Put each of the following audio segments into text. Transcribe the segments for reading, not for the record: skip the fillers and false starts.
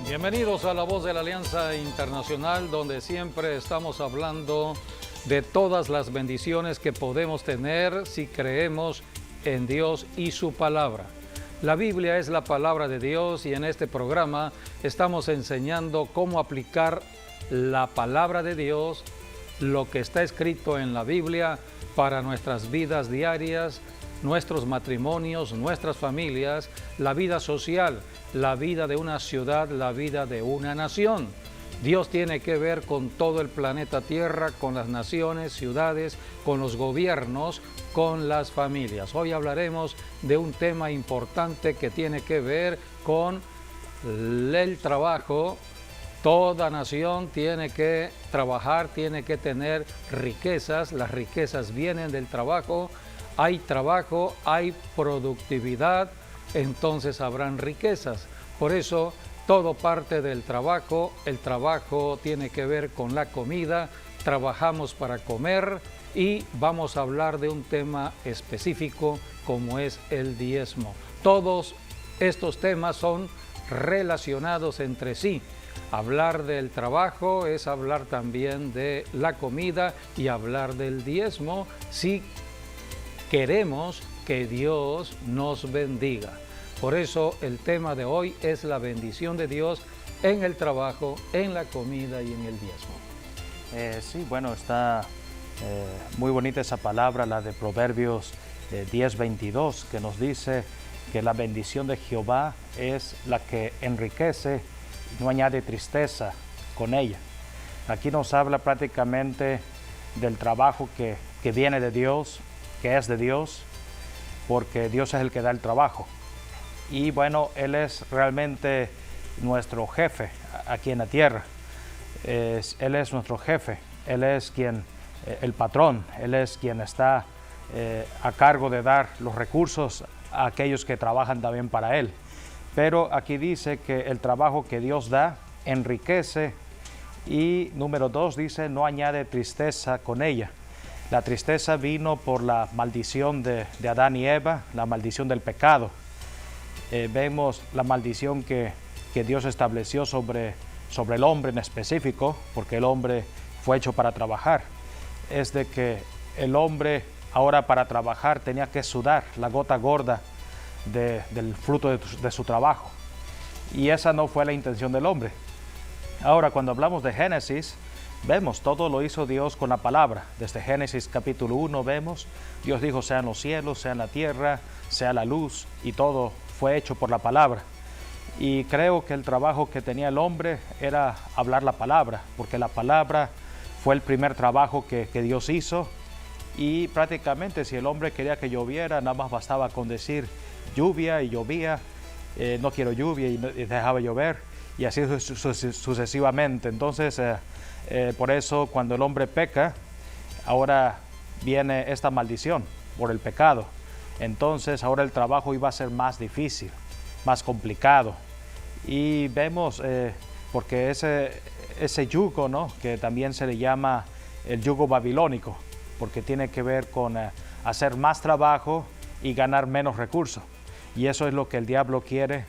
Bienvenidos a La Voz de la Alianza Internacional, donde siempre estamos hablando de todas las bendiciones que podemos tener si creemos en Dios y su palabra. La Biblia es la palabra de Dios y en este programa estamos enseñando cómo aplicar la palabra de Dios, lo que está escrito en la Biblia para nuestras vidas diarias, nuestros matrimonios, nuestras familias, la vida social, la vida de una ciudad, la vida de una nación. Dios tiene que ver con todo el planeta Tierra, con las naciones, ciudades, con los gobiernos, con las familias. Hoy hablaremos de un tema importante que tiene que ver con el trabajo. Toda nación tiene que trabajar, tiene que tener riquezas. Las riquezas vienen del trabajo. Hay trabajo, hay productividad, entonces habrán riquezas. Por eso todo parte del trabajo. El trabajo tiene que ver con la comida. Trabajamos para comer y vamos a hablar de un tema específico como es el diezmo. Todos estos temas son relacionados entre sí. Hablar del trabajo es hablar también de la comida y hablar del diezmo si queremos que Dios nos bendiga. Por eso el tema de hoy es la bendición de Dios en el trabajo, en la comida y en el diezmo. Sí, bueno, está muy bonita esa palabra, la de Proverbios 10:22, que nos dice que la bendición de Jehová es la que enriquece, no añade tristeza con ella. Aquí nos habla prácticamente del trabajo que viene de Dios, que es de Dios, porque Dios es el que da el trabajo. Y bueno, Él es realmente nuestro jefe aquí en la tierra. Él es nuestro jefe, Él es el patrón, Él es quien está a cargo de dar los recursos a aquellos que trabajan también para Él. Pero aquí dice que el trabajo que Dios da enriquece y número 2 dice no añade tristeza con ella. La tristeza vino por la maldición de Adán y Eva, la maldición del pecado. Vemos la maldición que Dios estableció sobre el hombre en específico, porque el hombre fue hecho para trabajar. Es de que el hombre ahora para trabajar tenía que sudar la gota gorda del fruto de su trabajo. Y esa no fue la intención del hombre. Ahora, cuando hablamos de Génesis, vemos, todo lo hizo Dios con la palabra. Desde Génesis capítulo 1 vemos, Dios dijo, sean los cielos, sea la tierra, sea la luz, y todo fue hecho por la palabra. Y creo que el trabajo que tenía el hombre era hablar la palabra, porque la palabra fue el primer trabajo que Dios hizo. Y prácticamente si el hombre quería que lloviera, nada más bastaba con decir lluvia y llovía, no quiero lluvia y dejaba llover, y así sucesivamente. Entonces, por eso cuando el hombre peca, ahora viene esta maldición por el pecado. Entonces ahora el trabajo iba a ser más difícil, más complicado. Y vemos, porque ese yugo, ¿no?, que también se le llama el yugo babilónico, porque tiene que ver con hacer más trabajo y ganar menos recursos. Y eso es lo que el diablo quiere,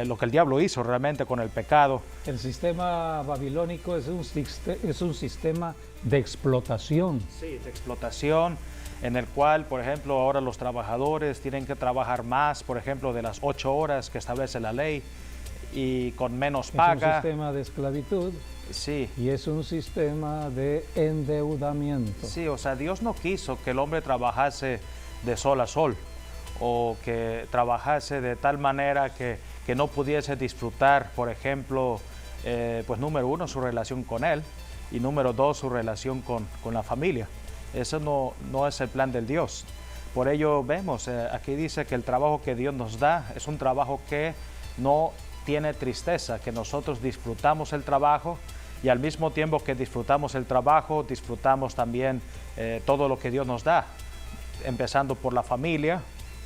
lo que el diablo hizo realmente con el pecado. El sistema babilónico es un sistema de explotación. Sí, de explotación, en el cual, por ejemplo, ahora los trabajadores tienen que trabajar más, por ejemplo, de las 8 horas que establece la ley y con menos paga. Es un sistema de esclavitud. Sí. Y es un sistema de endeudamiento. Sí, o sea, Dios no quiso que el hombre trabajase de sol a sol o que trabajase de tal manera que no pudiese disfrutar, por ejemplo, pues número 1, su relación con Él, y número 2, su relación con la familia. Eso no es el plan del Dios. Por ello vemos, aquí dice que el trabajo que Dios nos da es un trabajo que no tiene tristeza, que nosotros disfrutamos el trabajo y al mismo tiempo que disfrutamos el trabajo, disfrutamos también todo lo que Dios nos da, empezando por la familia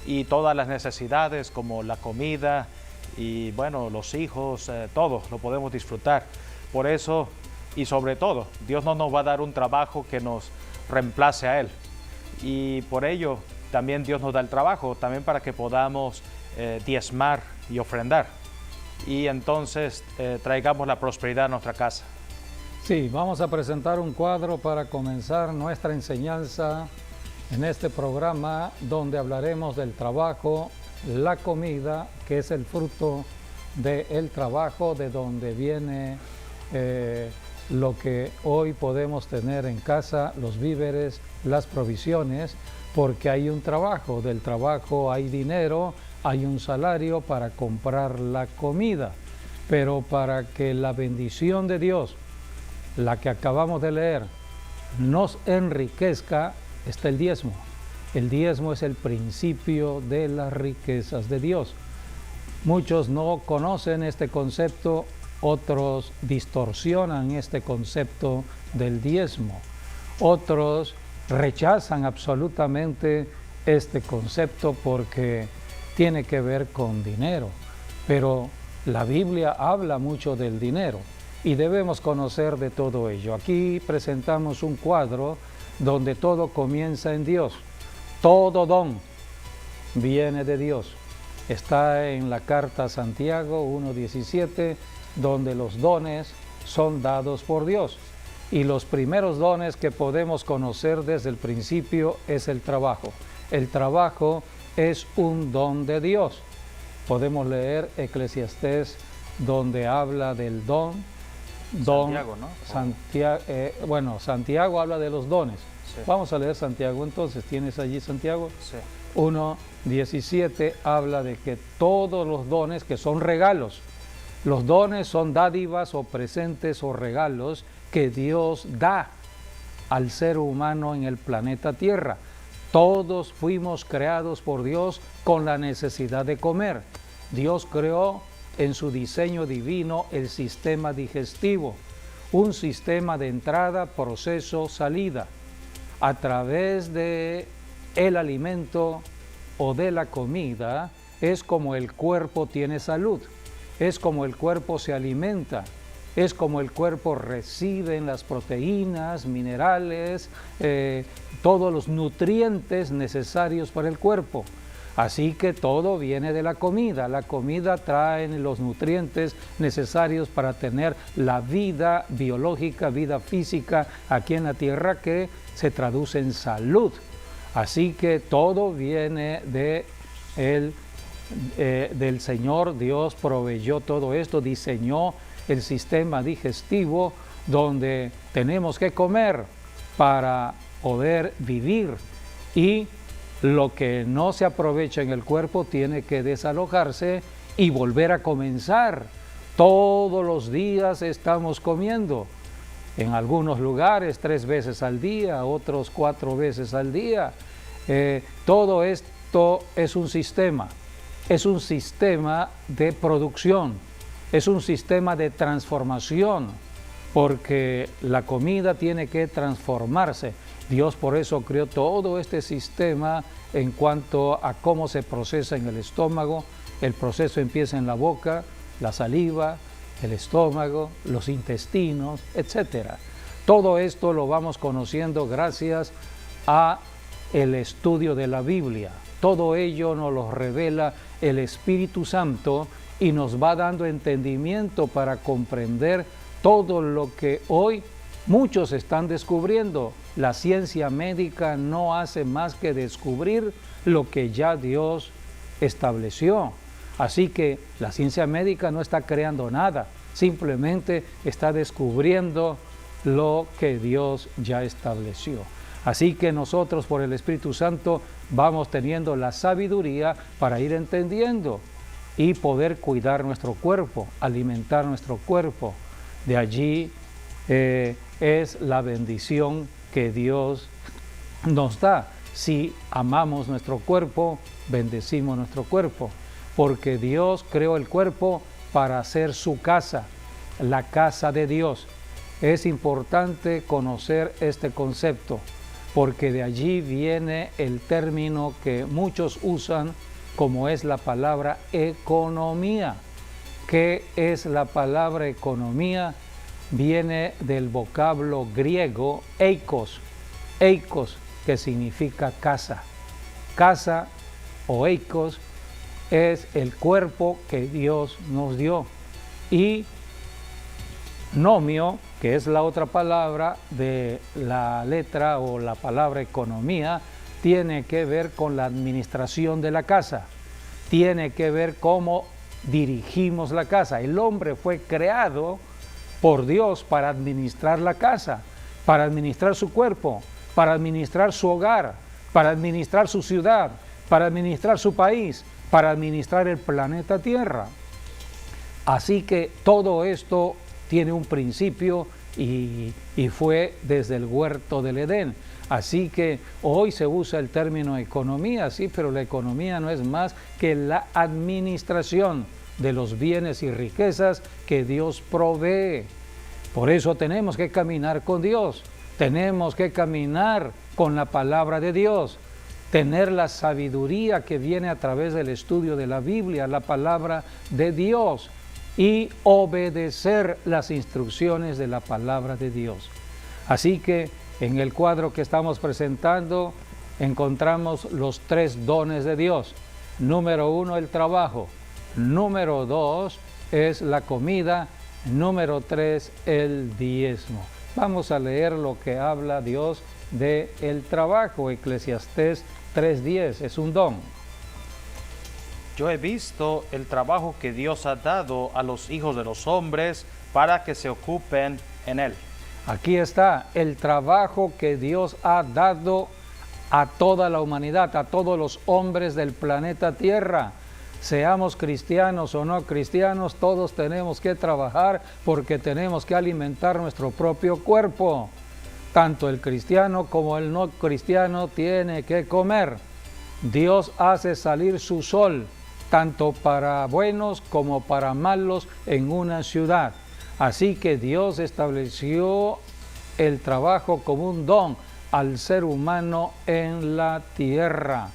y todas las necesidades como la comida y bueno, los hijos, todo lo podemos disfrutar. Por eso y sobre todo, Dios no nos va a dar un trabajo que nos reemplace a Él. Y por ello también Dios nos da el trabajo, también para que podamos diezmar y ofrendar. y entonces traigamos la prosperidad a nuestra casa. Sí, vamos a presentar un cuadro para comenzar nuestra enseñanza en este programa donde hablaremos del trabajo, la comida, que es el fruto del trabajo, de donde viene lo que hoy podemos tener en casa, los víveres, las provisiones, porque hay un trabajo, del trabajo hay dinero, hay un salario para comprar la comida, pero para que la bendición de Dios, la que acabamos de leer, nos enriquezca, está el diezmo. El diezmo es el principio de las riquezas de Dios. Muchos no conocen este concepto, otros distorsionan este concepto del diezmo. Otros rechazan absolutamente este concepto porque tiene que ver con dinero. Pero la Biblia habla mucho del dinero y debemos conocer de todo ello. Aquí presentamos un cuadro donde todo comienza en Dios. Todo don viene de Dios. Está en la carta a Santiago 1:17, donde los dones son dados por Dios. Y los primeros dones que podemos conocer desde el principio es el trabajo. El trabajo es un don de Dios. Podemos leer Eclesiastés, donde habla del don. Santiago, ¿no? Santiago habla de los dones. Sí. Vamos a leer Santiago entonces. ¿Tienes allí Santiago? Sí. 1:17 habla de que todos los dones, que son regalos, los dones son dádivas o presentes o regalos que Dios da al ser humano en el planeta Tierra. Todos fuimos creados por Dios con la necesidad de comer. Dios creó en su diseño divino el sistema digestivo, un sistema de entrada, proceso, salida. A través de el alimento o de la comida es como el cuerpo tiene salud, es como el cuerpo se alimenta, es como el cuerpo recibe las proteínas, minerales, todos los nutrientes necesarios para el cuerpo. Así que todo viene de la comida. La comida trae los nutrientes necesarios para tener la vida biológica, vida física aquí en la tierra, que se traduce en salud. Así que todo viene del Señor. Dios proveyó todo esto, diseñó el sistema digestivo donde tenemos que comer para poder vivir, y lo que no se aprovecha en el cuerpo tiene que desalojarse y volver a comenzar. Todos los días estamos comiendo. En algunos lugares 3 veces al día, otros 4 veces al día. Todo esto es un sistema de producción, es un sistema de transformación, porque la comida tiene que transformarse. Dios por eso creó todo este sistema en cuanto a cómo se procesa en el estómago. El proceso empieza en la boca, la saliva, el estómago, los intestinos, etc. Todo esto lo vamos conociendo gracias a el estudio de la Biblia. Todo ello nos lo revela el Espíritu Santo y nos va dando entendimiento para comprender todo lo que hoy muchos están descubriendo. La ciencia médica no hace más que descubrir lo que ya Dios estableció. Así que la ciencia médica no está creando nada, simplemente está descubriendo lo que Dios ya estableció. Así que nosotros por el Espíritu Santo vamos teniendo la sabiduría para ir entendiendo y poder cuidar nuestro cuerpo, alimentar nuestro cuerpo. De allí es la bendición que Dios nos da. Si amamos nuestro cuerpo, bendecimos nuestro cuerpo, porque Dios creó el cuerpo para ser su casa, la casa de Dios. Es importante conocer este concepto, porque de allí viene el término que muchos usan, como es la palabra economía. ¿Qué es la palabra economía? Viene del vocablo griego eikos, que significa casa. Casa o eikos es el cuerpo que Dios nos dio. Y nomio, que es la otra palabra de la letra o la palabra economía, tiene que ver con la administración de la casa, tiene que ver cómo dirigimos la casa. El hombre fue creado por Dios para administrar la casa, para administrar su cuerpo, para administrar su hogar, para administrar su ciudad, para administrar su país, para administrar el planeta Tierra. Así que todo esto tiene un principio y fue desde el huerto del Edén. Así que hoy se usa el término economía, sí, pero la economía no es más que la administración de los bienes y riquezas que Dios provee. Por eso tenemos que caminar con Dios, tenemos que caminar con la palabra de Dios, tener la sabiduría que viene a través del estudio de la Biblia, la palabra de Dios, y obedecer las instrucciones de la palabra de Dios. Así que en el cuadro que estamos presentando encontramos los 3 dones de Dios. Número 1, el trabajo. Número 2 es la comida. Número 3, el diezmo. Vamos a leer lo que habla Dios de el trabajo. Eclesiastés 3:10, es un don. Yo he visto el trabajo que Dios ha dado a los hijos de los hombres para que se ocupen en él. Aquí está el trabajo que Dios ha dado a toda la humanidad, a todos los hombres del planeta Tierra. Seamos cristianos o no cristianos, todos tenemos que trabajar porque tenemos que alimentar nuestro propio cuerpo. Tanto el cristiano como el no cristiano tiene que comer. Dios hace salir su sol, tanto para buenos como para malos en una ciudad. Así que Dios estableció el trabajo como un don al ser humano en la tierra.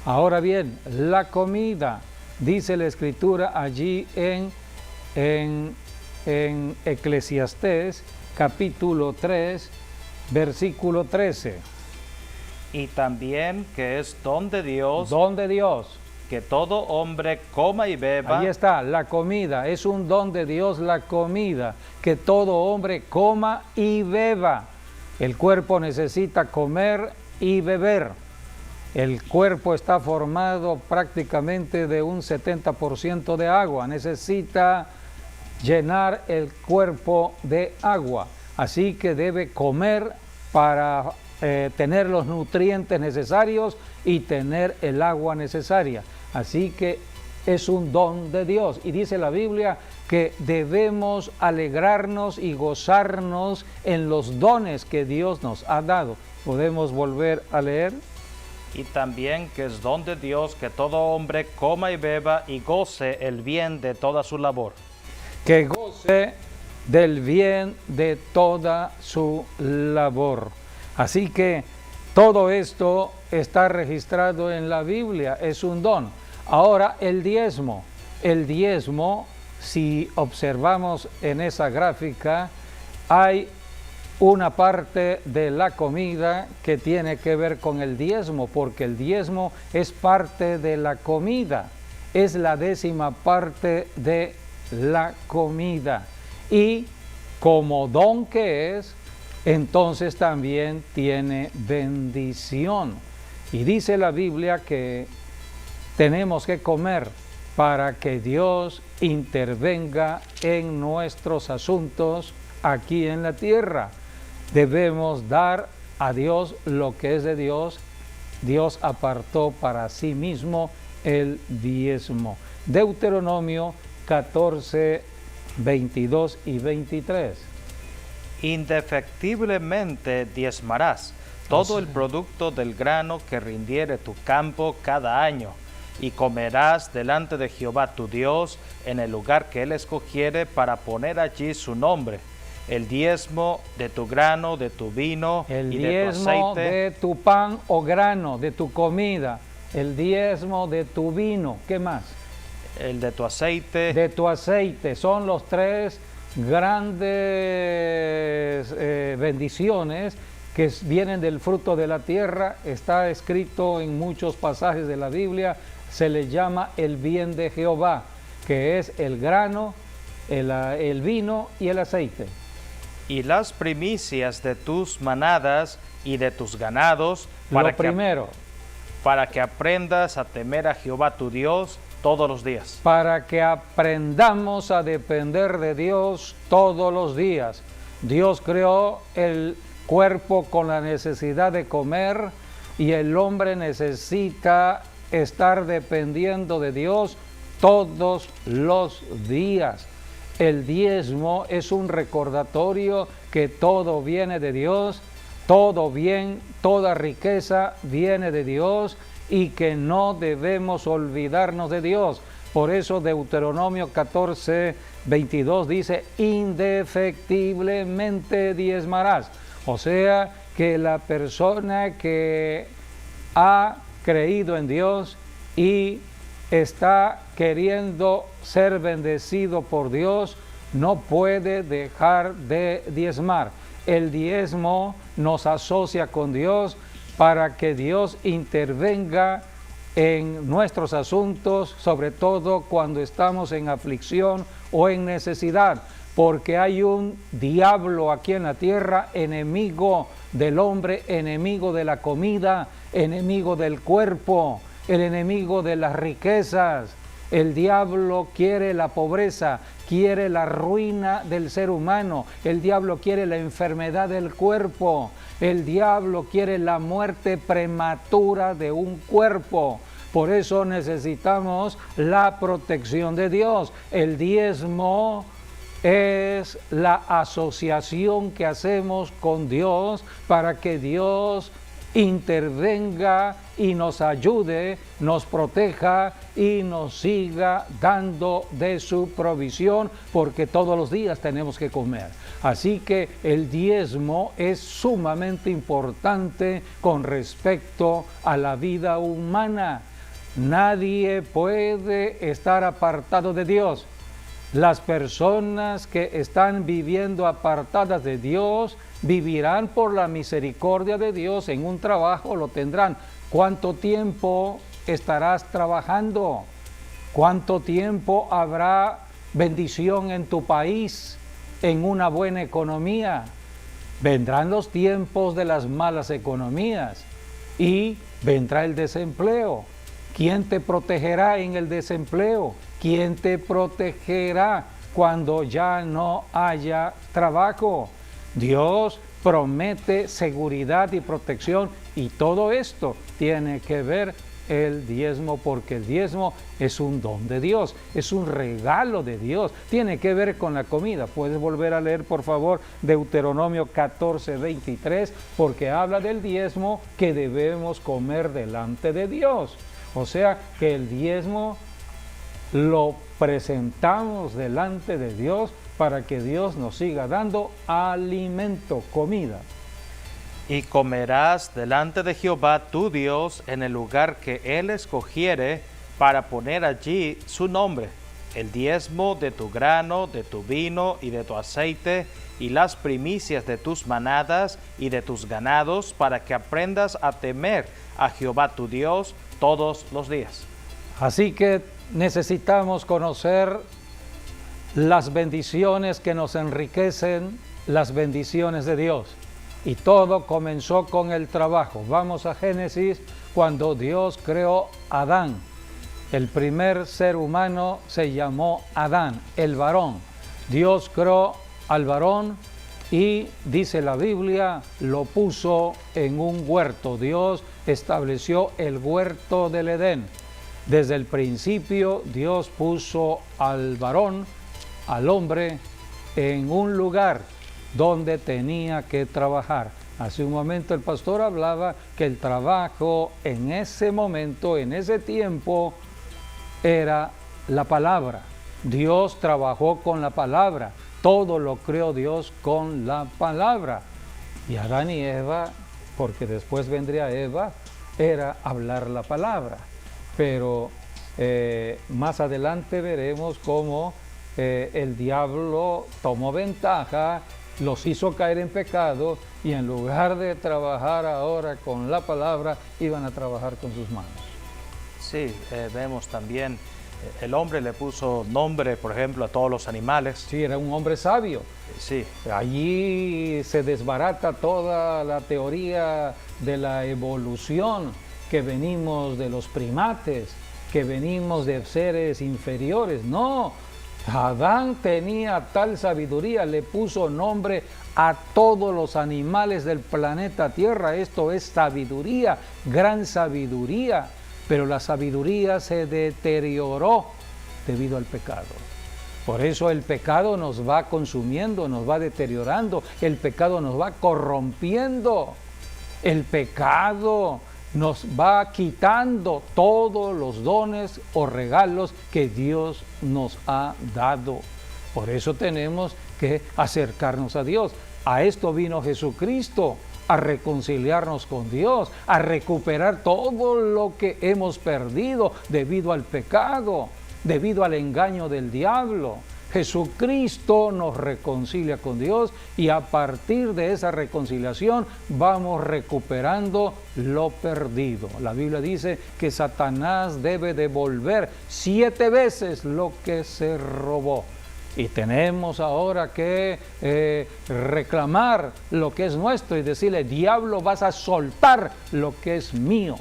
Ahora bien, la comida, dice la Escritura allí en Eclesiastés capítulo 3, versículo 13. Y también que es don de Dios. Don de Dios. Que todo hombre coma y beba. Ahí está, la comida, es un don de Dios la comida, que todo hombre coma y beba. El cuerpo necesita comer y beber. El cuerpo está formado prácticamente de un 70% de agua, necesita llenar el cuerpo de agua, así que debe comer para tener los nutrientes necesarios y tener el agua necesaria. Así que es un don de Dios. Y dice la Biblia que debemos alegrarnos y gozarnos en los dones que Dios nos ha dado. ¿Podemos volver a leer? Y también que es don de Dios que todo hombre coma y beba y goce el bien de toda su labor. Que goce del bien de toda su labor. Así que todo esto está registrado en la Biblia, es un don. Ahora el diezmo, si observamos en esa gráfica, hay una parte de la comida que tiene que ver con el diezmo, porque el diezmo es parte de la comida, es la 10ª parte de la comida. Y como don que es, entonces también tiene bendición. Y dice la Biblia que tenemos que comer para que Dios intervenga en nuestros asuntos aquí en la tierra. Debemos dar a Dios lo que es de Dios. Dios apartó para sí mismo el diezmo. Deuteronomio 14, 22 y 23. Indefectiblemente diezmarás todo el producto del grano que rindiere tu campo cada año, y comerás delante de Jehová tu Dios en el lugar que él escogiere para poner allí su nombre. El diezmo de tu grano, de tu vino y de tu aceite. El diezmo de tu pan o grano, de tu comida. El diezmo de tu vino. ¿Qué más? El de tu aceite. De tu aceite. Son los 3 grandes bendiciones que vienen del fruto de la tierra. Está escrito en muchos pasajes de la Biblia. se le llama el bien de Jehová, que es el grano, el vino y el aceite. Y las primicias de tus manadas y de tus ganados, para que aprendas a temer a Jehová tu Dios todos los días. Para que aprendamos a depender de Dios todos los días. Dios creó el cuerpo con la necesidad de comer y el hombre necesita estar dependiendo de Dios todos los días. El diezmo es un recordatorio que todo viene de Dios, todo bien, toda riqueza viene de Dios y que no debemos olvidarnos de Dios. Por eso Deuteronomio 14, 22 dice, indefectiblemente diezmarás. O sea que la persona que ha creído en Dios y está queriendo ser bendecido por Dios, no puede dejar de diezmar. El diezmo nos asocia con Dios para que Dios intervenga en nuestros asuntos, sobre todo cuando estamos en aflicción o en necesidad, porque hay un diablo aquí en la tierra, enemigo del hombre, enemigo de la comida, enemigo del cuerpo, el enemigo de las riquezas. El diablo quiere la pobreza, quiere la ruina del ser humano, el diablo quiere la enfermedad del cuerpo, el diablo quiere la muerte prematura de un cuerpo. Por eso necesitamos la protección de Dios. El diezmo es la asociación que hacemos con Dios para que Dios intervenga y nos ayude, nos proteja y nos siga dando de su provisión, porque todos los días tenemos que comer. Así que el diezmo es sumamente importante con respecto a la vida humana. Nadie puede estar apartado de Dios. Las personas que están viviendo apartadas de Dios vivirán por la misericordia de Dios. En un trabajo lo tendrán. ¿Cuánto tiempo estarás trabajando? ¿Cuánto tiempo habrá bendición en tu país, en una buena economía? Vendrán los tiempos de las malas economías y vendrá el desempleo. ¿Quién te protegerá en el desempleo? ¿Quién te protegerá cuando ya no haya trabajo? Dios promete seguridad y protección, y todo esto tiene que ver el diezmo, porque el diezmo es un don de Dios, es un regalo de Dios, tiene que ver con la comida. Puedes volver a leer, por favor, Deuteronomio 14, 23, porque habla del diezmo que debemos comer delante de Dios. O sea que el diezmo lo presentamos delante de Dios para que Dios nos siga dando alimento, comida. Y comerás delante de Jehová tu Dios en el lugar que Él escogiere para poner allí su nombre, el diezmo de tu grano, de tu vino y de tu aceite, y las primicias de tus manadas y de tus ganados, para que aprendas a temer a Jehová tu Dios todos los días. Así que necesitamos conocer las bendiciones que nos enriquecen, las bendiciones de Dios. Y todo comenzó con el trabajo. Vamos a Génesis, cuando Dios creó a Adán. El primer ser humano se llamó Adán, el varón. Dios creó al varón y, dice la Biblia, lo puso en un huerto. Dios estableció el huerto del Edén. Desde el principio Dios puso al varón, al hombre, en un lugar donde tenía que trabajar. Hace un momento el pastor hablaba que el trabajo en ese momento, en ese tiempo, era la palabra. Dios trabajó con la palabra. Todo lo creó Dios con la palabra. Y Adán y Eva, porque después vendría Eva, era hablar la palabra. Pero más adelante veremos cómo el diablo tomó ventaja, los hizo caer en pecado, y en lugar de trabajar ahora con la palabra, iban a trabajar con sus manos. Sí, vemos también, el hombre le puso nombre, por ejemplo, a todos los animales. Sí, era un hombre sabio. Sí, Allí se desbarata toda la teoría de la evolución, que venimos de los primates, que venimos de seres inferiores. No, Adán tenía tal sabiduría, le puso nombre a todos los animales del planeta Tierra. Esto es sabiduría, gran sabiduría, pero la sabiduría se deterioró debido al pecado. Por eso el pecado nos va consumiendo, nos va deteriorando, el pecado nos va corrompiendo, el pecado nos va quitando todos los dones o regalos que Dios nos ha dado. Por eso tenemos que acercarnos a Dios. A esto vino Jesucristo, a reconciliarnos con Dios, a recuperar todo lo que hemos perdido debido al pecado, debido al engaño del diablo. Jesucristo nos reconcilia con Dios y a partir de esa reconciliación vamos recuperando lo perdido. La Biblia dice que Satanás debe devolver 7 veces lo que se robó. Y tenemos ahora que reclamar lo que es nuestro y decirle: diablo, vas a soltar lo que es mío.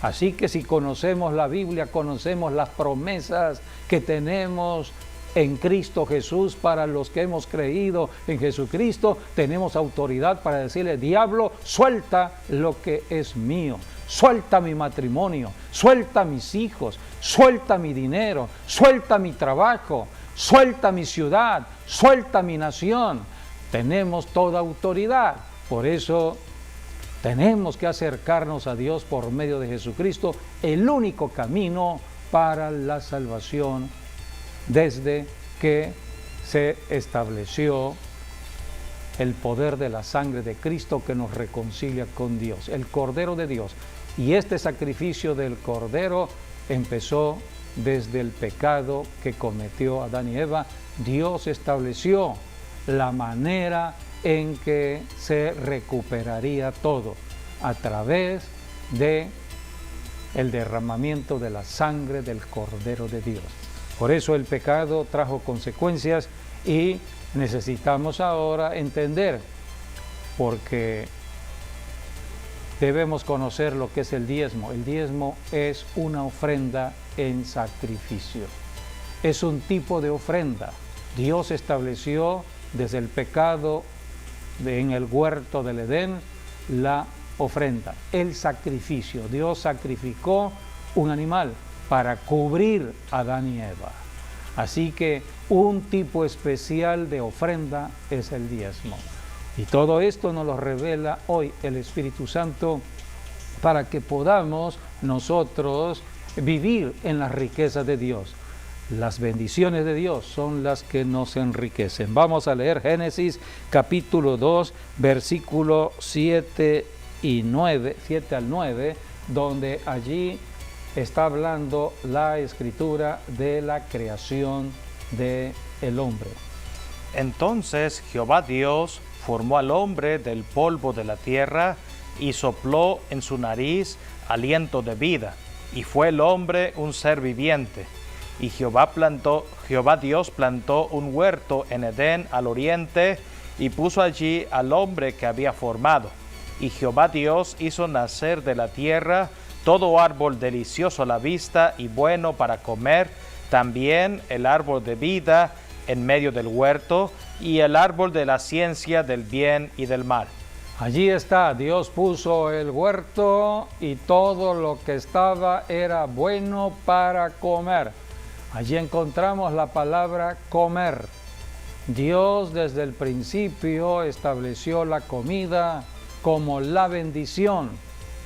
Así que si conocemos la Biblia, conocemos las promesas que tenemos en Cristo Jesús para los que hemos creído en Jesucristo, tenemos autoridad para decirle: diablo, suelta lo que es mío. Suelta mi matrimonio, suelta mis hijos, suelta mi dinero, suelta mi trabajo, suelta mi ciudad, suelta mi nación. Tenemos toda autoridad. Por eso tenemos que acercarnos a Dios por medio de Jesucristo, el único camino para la salvación desde que se estableció el poder de la sangre de Cristo que nos reconcilia con Dios, el Cordero de Dios. Y este sacrificio del Cordero empezó desde el pecado que cometió Adán y Eva. Dios estableció la manera en que se recuperaría todo a través de el derramamiento de la sangre del Cordero de Dios. Por eso el pecado trajo consecuencias y necesitamos ahora entender, porque debemos conocer lo que es el diezmo. El diezmo es una ofrenda en sacrificio. Es un tipo de ofrenda. Dios estableció desde el pecado en el huerto del Edén la ofrenda, el sacrificio. Dios sacrificó un animal para cubrir a Adán y Eva. Así que un tipo especial de ofrenda es el diezmo. Y todo esto nos lo revela hoy el Espíritu Santo para que podamos nosotros vivir en las riquezas de Dios. Las bendiciones de Dios son las que nos enriquecen. Vamos a leer Génesis capítulo 2, versículo 7 al 9, donde allí está hablando la Escritura de la creación del hombre. Entonces Jehová Dios formó al hombre del polvo de la tierra y sopló en su nariz aliento de vida, y fue el hombre un ser viviente. Y Jehová Dios plantó un huerto en Edén al oriente y puso allí al hombre que había formado. Y Jehová Dios hizo nacer de la tierra todo árbol delicioso a la vista y bueno para comer, también el árbol de vida en medio del huerto y el árbol de la ciencia del bien y del mal. Allí está, Dios puso el huerto y todo lo que estaba era bueno para comer. Allí encontramos la palabra comer. Dios desde el principio estableció la comida como la bendición,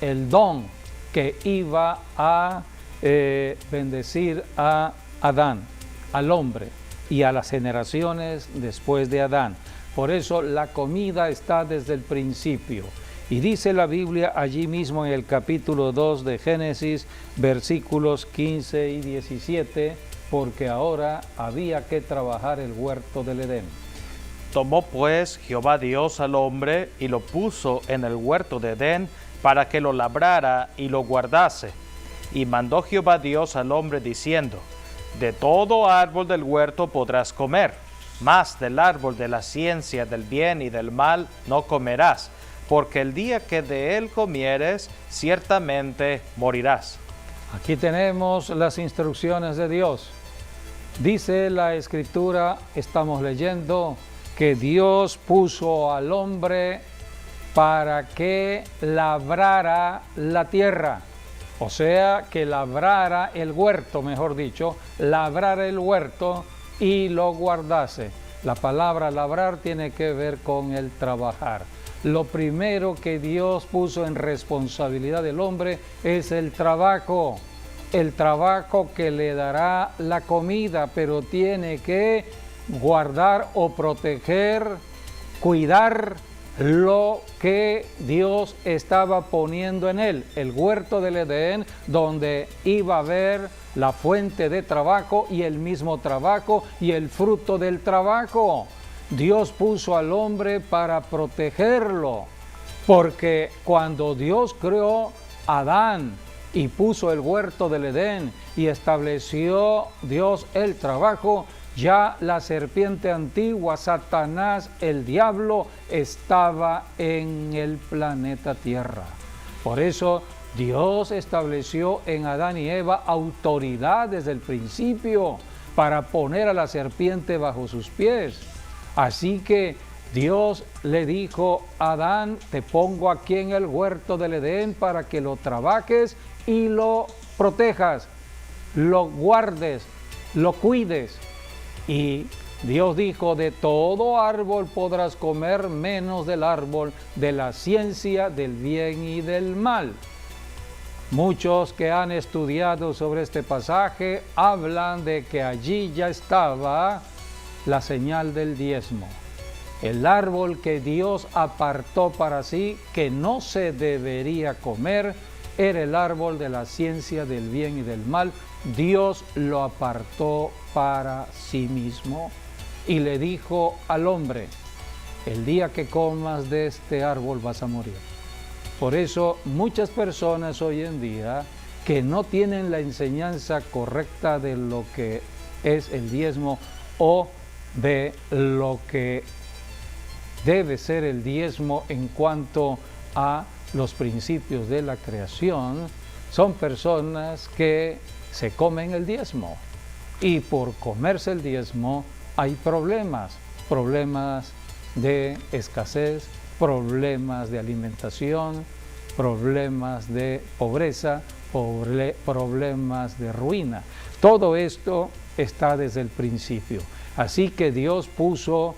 el don que iba a bendecir a Adán, al hombre y a las generaciones después de Adán. Por eso la comida está desde el principio. Y dice la Biblia allí mismo en el capítulo 2 de Génesis, versículos 15 y 17, porque ahora había que trabajar el huerto del Edén. Tomó pues Jehová Dios al hombre y lo puso en el huerto de Edén para que lo labrara y lo guardase. Y mandó Jehová Dios al hombre diciendo, de todo árbol del huerto podrás comer, mas del árbol de la ciencia del bien y del mal no comerás, porque el día que de él comieres, ciertamente morirás. Aquí tenemos las instrucciones de Dios. Dice la Escritura, estamos leyendo, que Dios puso al hombre para que labrara la tierra. O sea, que labrara el huerto, mejor dicho, labrara el huerto y lo guardase. La palabra labrar tiene que ver con el trabajar. Lo primero que Dios puso en responsabilidad del hombre es el trabajo que le dará la comida, pero tiene que guardar o proteger, cuidar lo que Dios estaba poniendo en él, el huerto del Edén, donde iba a haber la fuente de trabajo y el mismo trabajo y el fruto del trabajo. Dios puso al hombre para protegerlo, porque cuando Dios creó a Adán y puso el huerto del Edén y estableció Dios el trabajo, ya la serpiente antigua, Satanás, el diablo, estaba en el planeta Tierra. Por eso Dios estableció en Adán y Eva autoridad desde el principio para poner a la serpiente bajo sus pies. Así que Dios le dijo a Adán, te pongo aquí en el huerto del Edén para que lo trabajes y lo protejas, lo guardes, lo cuides. Y Dios dijo, de todo árbol podrás comer, menos del árbol de la ciencia del bien y del mal. Muchos que han estudiado sobre este pasaje hablan de que allí ya estaba la señal del diezmo. El árbol que Dios apartó para sí, que no se debería comer, era el árbol de la ciencia del bien y del mal. Dios lo apartó para sí mismo y le dijo al hombre, el día que comas de este árbol vas a morir. Por eso muchas personas hoy en día que no tienen la enseñanza correcta de lo que es el diezmo o de lo que debe ser el diezmo en cuanto a los principios de la creación, son personas que se comen el diezmo, y por comerse el diezmo hay problemas de escasez, problemas de alimentación, problemas de pobreza, problemas de ruina. Todo esto está desde el principio. Así que Dios puso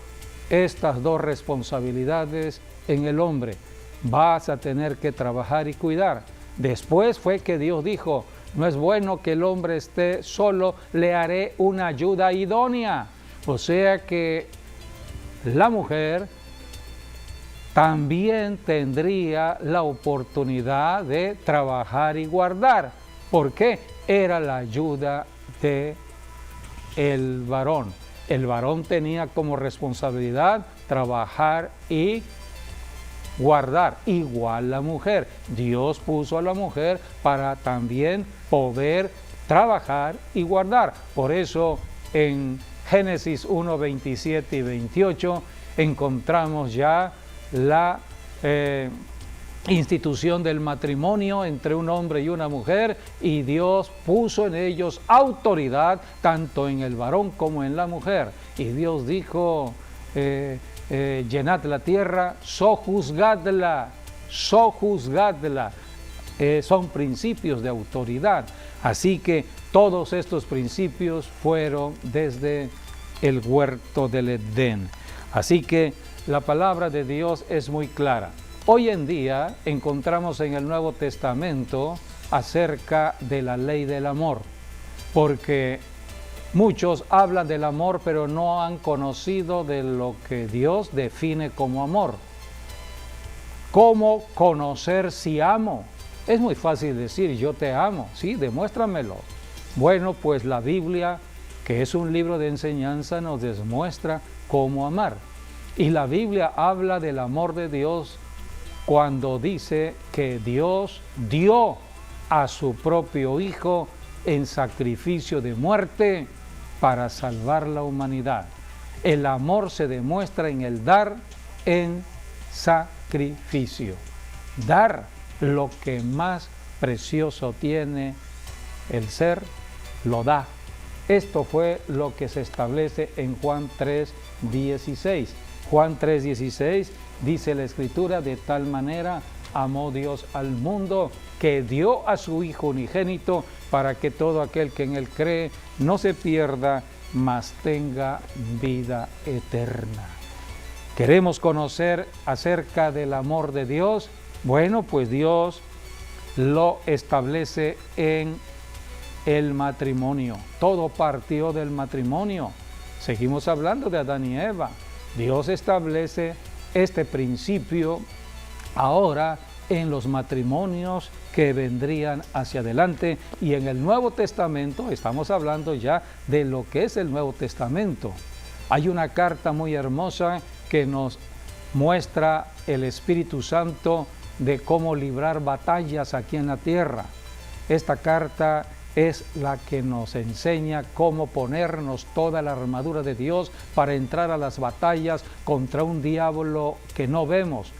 estas dos responsabilidades en el hombre. Vas a tener que trabajar y cuidar. Después fue que Dios dijo, no es bueno que el hombre esté solo, le haré una ayuda idónea. O sea que la mujer también tendría la oportunidad de trabajar y guardar. ¿Por qué? Era la ayuda del varón. El varón tenía como responsabilidad trabajar y guardar, igual la mujer. Dios puso a la mujer para también poder trabajar y guardar. Por eso en Génesis 1, 27 y 28 encontramos ya la institución del matrimonio entre un hombre y una mujer, y Dios puso en ellos autoridad tanto en el varón como en la mujer. Y Dios dijo, llenad la tierra, sojuzgadla. Son principios de autoridad. Así que todos estos principios fueron desde el huerto del Edén. Así que la palabra de Dios es muy clara. Hoy en día encontramos en el Nuevo Testamento acerca de la ley del amor, porque muchos hablan del amor, pero no han conocido de lo que Dios define como amor. ¿Cómo conocer si amo? Es muy fácil decir, yo te amo, sí, demuéstramelo. Bueno, pues la Biblia, que es un libro de enseñanza, nos demuestra cómo amar. Y la Biblia habla del amor de Dios cuando dice que Dios dio a su propio Hijo en sacrificio de muerte para salvar la humanidad. El amor se demuestra en el dar en sacrificio. Dar lo que más precioso tiene el ser, lo da. Esto fue lo que se establece en Juan 3:16. Juan 3:16 dice la Escritura: de tal manera amó Dios al mundo que dio a su Hijo unigénito para que todo aquel que en Él cree no se pierda, mas tenga vida eterna. ¿Queremos conocer acerca del amor de Dios? Bueno, pues Dios lo establece en el matrimonio. Todo partió del matrimonio. Seguimos hablando de Adán y Eva. Dios establece este principio ahora en los matrimonios que vendrían hacia adelante, y en el Nuevo Testamento estamos hablando ya de lo que es el Nuevo Testamento. Hay una carta muy hermosa que nos muestra el Espíritu Santo de cómo librar batallas aquí en la tierra. Esta carta es la que nos enseña cómo ponernos toda la armadura de Dios para entrar a las batallas contra un diablo que no vemos,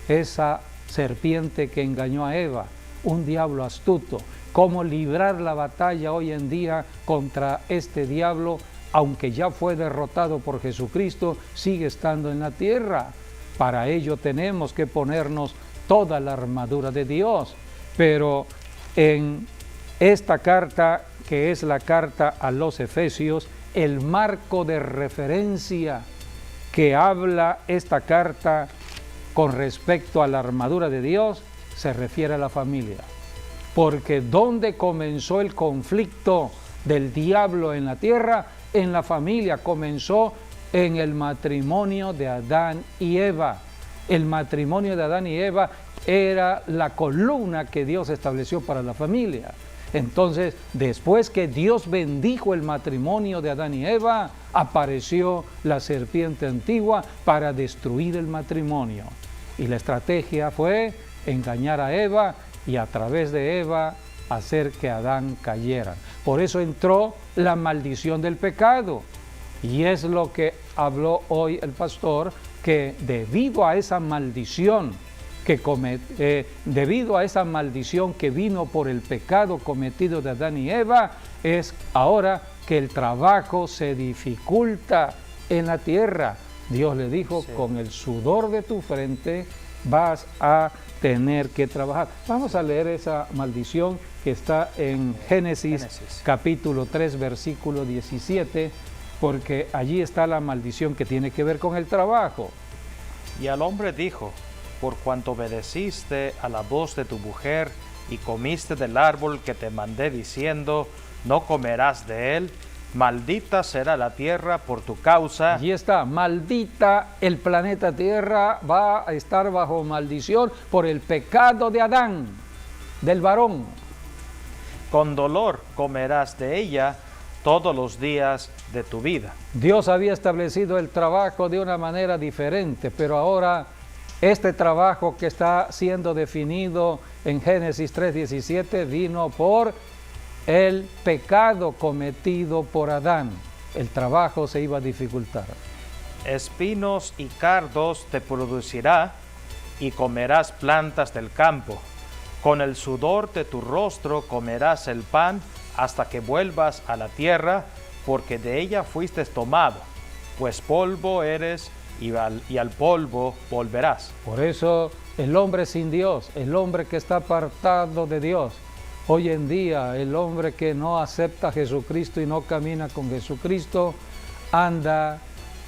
esa serpiente que engañó a Eva, un diablo astuto. Cómo librar la batalla hoy en día contra este diablo, aunque ya fue derrotado por Jesucristo, sigue estando en la tierra. Para ello tenemos que ponernos toda la armadura de Dios. Pero en esta carta, que es la carta a los Efesios, el marco de referencia que habla esta carta con respecto a la armadura de Dios se refiere a la familia. Porque ¿dónde comenzó el conflicto del diablo en la tierra? En la familia. Comenzó en el matrimonio de Adán y Eva. El matrimonio de Adán y Eva era la columna que Dios estableció para la familia. Entonces, después que Dios bendijo el matrimonio de Adán y Eva, apareció la serpiente antigua para destruir el matrimonio. Y la estrategia fue engañar a Eva y a través de Eva hacer que Adán cayera. Por eso entró la maldición del pecado. Y es lo que habló hoy el pastor, que debido a esa maldición debido a esa maldición que vino por el pecado cometido de Adán y Eva, es ahora que el trabajo se dificulta en la tierra. Dios le dijo, con el sudor de tu frente vas a tener que trabajar. Vamos a leer esa maldición que está en Génesis capítulo 3, versículo 17, porque allí está la maldición que tiene que ver con el trabajo. Y al hombre dijo: por cuanto obedeciste a la voz de tu mujer y comiste del árbol que te mandé diciendo, no comerás de él, maldita será la tierra por tu causa. Allí está, maldita el planeta Tierra, va a estar bajo maldición por el pecado de Adán, del varón. Con dolor comerás de ella todos los días de tu vida. Dios había establecido el trabajo de una manera diferente, pero ahora este trabajo que está siendo definido en Génesis 3:17 vino por el pecado cometido por Adán. El trabajo se iba a dificultar. Espinos y cardos te producirá y comerás plantas del campo. Con el sudor de tu rostro comerás el pan hasta que vuelvas a la tierra, porque de ella fuiste tomado, pues polvo eres y al polvo volverás. Por eso el hombre sin Dios, el hombre que está apartado de Dios, hoy en día el hombre que no acepta a Jesucristo y no camina con Jesucristo, anda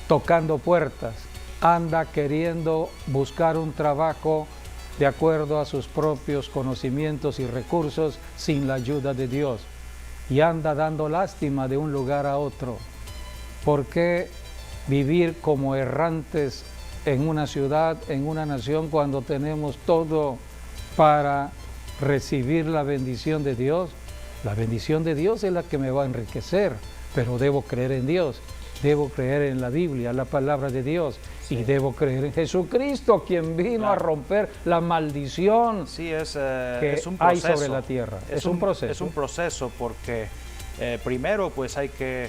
tocando puertas, anda queriendo buscar un trabajo de acuerdo a sus propios conocimientos y recursos sin la ayuda de Dios, y anda dando lástima de un lugar a otro. ¿Por qué vivir como errantes en una ciudad, en una nación, cuando tenemos todo para recibir la bendición de Dios? La bendición de Dios es la que me va a enriquecer, pero debo creer en Dios. debo creer en la Biblia, la palabra de Dios, y debo creer en Jesucristo, quien vino a romper la maldición Sí, es un hay proceso. sobre la tierra. Es un proceso. Es un proceso porque primero pues hay que,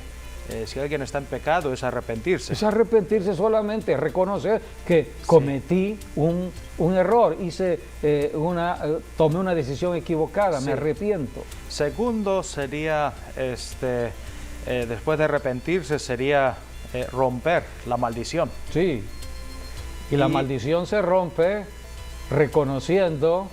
si alguien está en pecado, es arrepentirse. Es arrepentirse solamente, reconocer que cometí un error, tomé una decisión equivocada, me arrepiento. Segundo sería, después de arrepentirse, sería romper la maldición. Sí, y la maldición se rompe reconociendo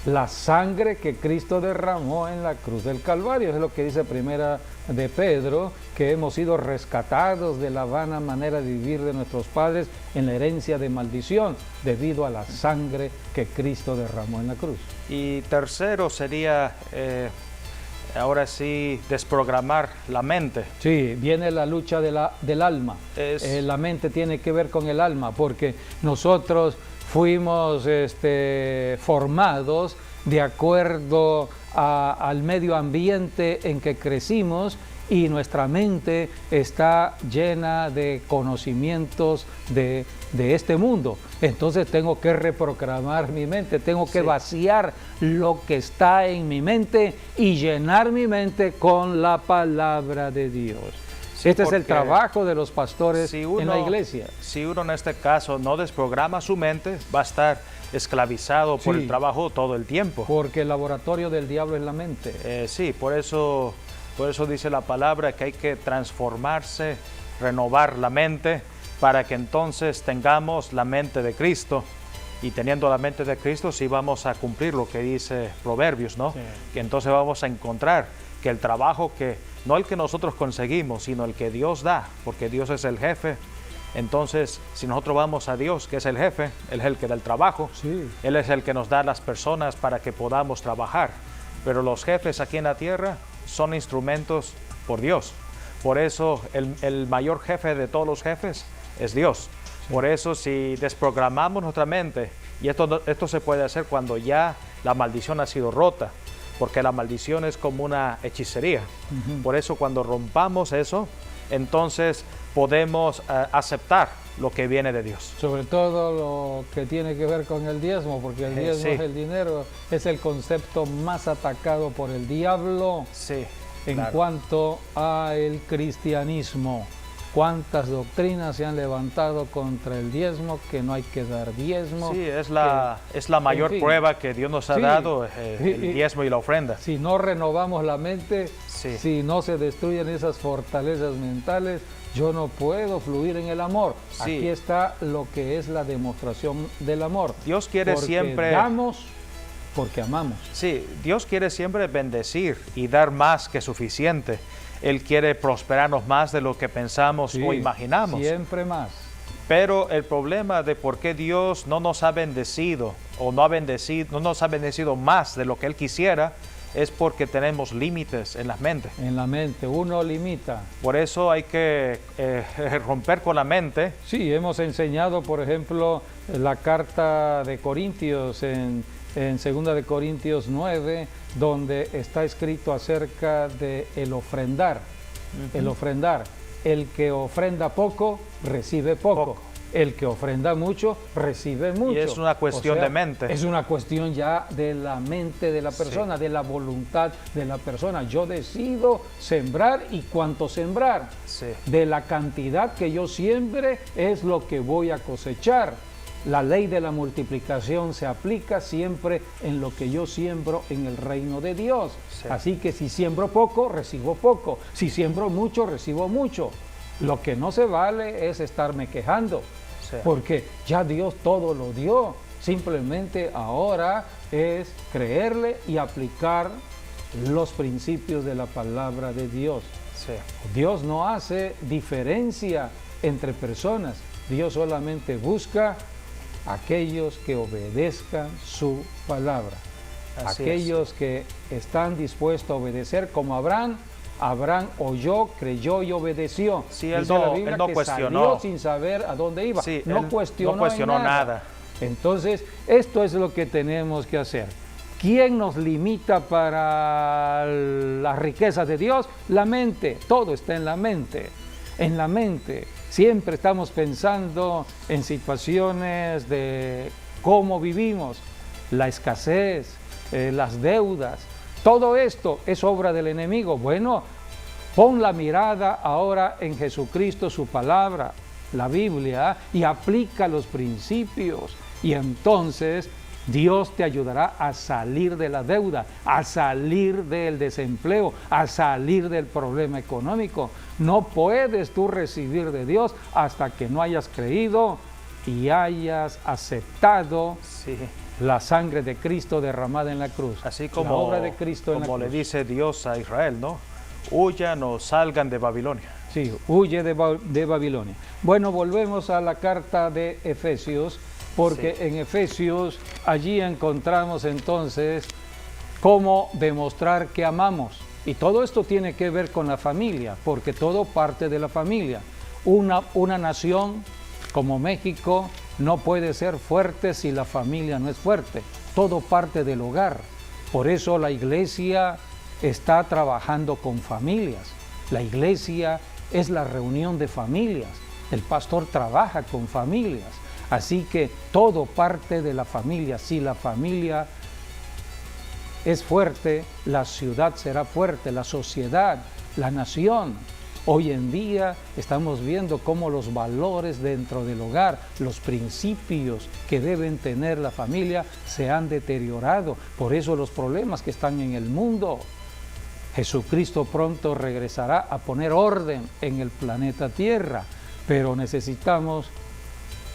la sangre que Cristo derramó en la cruz del Calvario. Es lo que dice Primera de Pedro, que hemos sido rescatados de la vana manera de vivir de nuestros padres en la herencia de maldición, debido a la sangre que Cristo derramó en la cruz. Y tercero sería, ahora sí, desprogramar la mente. Sí, viene la lucha del alma. La mente tiene que ver con el alma, porque nosotros fuimos formados de acuerdo al medio ambiente en que crecimos, y nuestra mente está llena de conocimientos de este mundo. Entonces tengo que reprogramar mi mente, tengo que vaciar lo que está en mi mente y llenar mi mente con la palabra de Dios. Este es el trabajo de los pastores en la iglesia. Si uno en este caso no desprograma su mente, va a estar esclavizado por el trabajo todo el tiempo. Porque el laboratorio del diablo es la mente. Sí, por eso dice la palabra que hay que transformarse, renovar la mente, para que entonces tengamos la mente de Cristo. Y teniendo la mente de Cristo, sí vamos a cumplir lo que dice Proverbios, ¿no? Sí. Que entonces vamos a encontrar que el trabajo no el que nosotros conseguimos, sino el que Dios da, porque Dios es el jefe. Entonces, si nosotros vamos a Dios, que es el jefe, Él es el que da el trabajo, Él es el que nos da las personas para que podamos trabajar. Pero los jefes aquí en la tierra son instrumentos por Dios. Por eso el mayor jefe de todos los jefes es Dios. Por eso si desprogramamos nuestra mente, y esto se puede hacer cuando ya la maldición ha sido rota, porque la maldición es como una hechicería. Por eso cuando rompamos eso, entonces podemos aceptar lo que viene de Dios. Sobre todo lo que tiene que ver con el diezmo, porque el diezmo es el dinero, es el concepto más atacado por el diablo en cuanto al cristianismo. ¿Cuántas doctrinas se han levantado contra el diezmo? Que no hay que dar diezmo. Sí, es la mayor prueba que Dios nos ha dado, el diezmo y la ofrenda. Si no renovamos la mente, si no se destruyen esas fortalezas mentales, yo no puedo fluir en el amor. Aquí está lo que es la demostración del amor. Dios quiere siempre... damos porque amamos. Sí, Dios quiere siempre bendecir y dar más que suficiente. Él quiere prosperarnos más de lo que pensamos o imaginamos. Siempre más. Pero el problema de por qué Dios no nos ha bendecido o no nos ha bendecido más de lo que Él quisiera, es porque tenemos límites en la mente. En la mente, uno limita. Por eso hay que romper con la mente. Sí, hemos enseñado, por ejemplo, la carta de Corintios en 2 de Corintios 9, donde está escrito acerca de el ofrendar. El ofrendar. El que ofrenda poco, recibe poco. El que ofrenda mucho, recibe mucho. Y es una cuestión de mente. Es una cuestión ya de la mente de la persona, de la voluntad de la persona. Yo decido sembrar y cuánto sembrar. De la cantidad que yo siembre es lo que voy a cosechar. La ley de la multiplicación se aplica siempre en lo que yo siembro en el reino de Dios. Así que si siembro poco, recibo poco. Si siembro mucho, recibo mucho. Lo que no se vale es estarme quejando, porque ya Dios todo lo dio. Simplemente ahora es creerle y aplicar los principios de la palabra de Dios. Dios no hace diferencia entre personas. Dios solamente busca aquellos que obedezcan su palabra. Aquellos que están dispuestos a obedecer, como Abraham oyó, creyó y obedeció. Él no cuestionó. Salió sin saber a dónde iba. No cuestionó nada. Entonces, esto es lo que tenemos que hacer. ¿Quién nos limita para las riquezas de Dios? La mente. Todo está en la mente. en la mente. Siempre estamos pensando en situaciones de cómo vivimos, la escasez, las deudas. Todo esto es obra del enemigo. Bueno, pon la mirada ahora en Jesucristo, su palabra, la Biblia, y aplica los principios. Y entonces Dios te ayudará a salir de la deuda, a salir del desempleo, a salir del problema económico. No puedes tú recibir de Dios hasta que no hayas creído y hayas aceptado la sangre de Cristo derramada en la cruz. Así como, la obra de Cristo en la cruz. Le dice Dios a Israel, ¿no? Huyan o salgan de Babilonia. Sí, huye de Babilonia. Bueno, volvemos a la carta de Efesios, porque en Efesios allí encontramos entonces cómo demostrar que amamos. Y todo esto tiene que ver con la familia, porque todo parte de la familia. Una nación como México no puede ser fuerte si la familia no es fuerte. Todo parte del hogar. Por eso la iglesia está trabajando con familias. La iglesia es la reunión de familias. El pastor trabaja con familias. Así que todo parte de la familia. Si la familia es fuerte, la ciudad será fuerte, la sociedad, la nación. Hoy en día estamos viendo cómo los valores dentro del hogar, los principios que deben tener la familia se han deteriorado. Por eso los problemas que están en el mundo. Jesucristo pronto regresará a poner orden en el planeta Tierra, pero necesitamos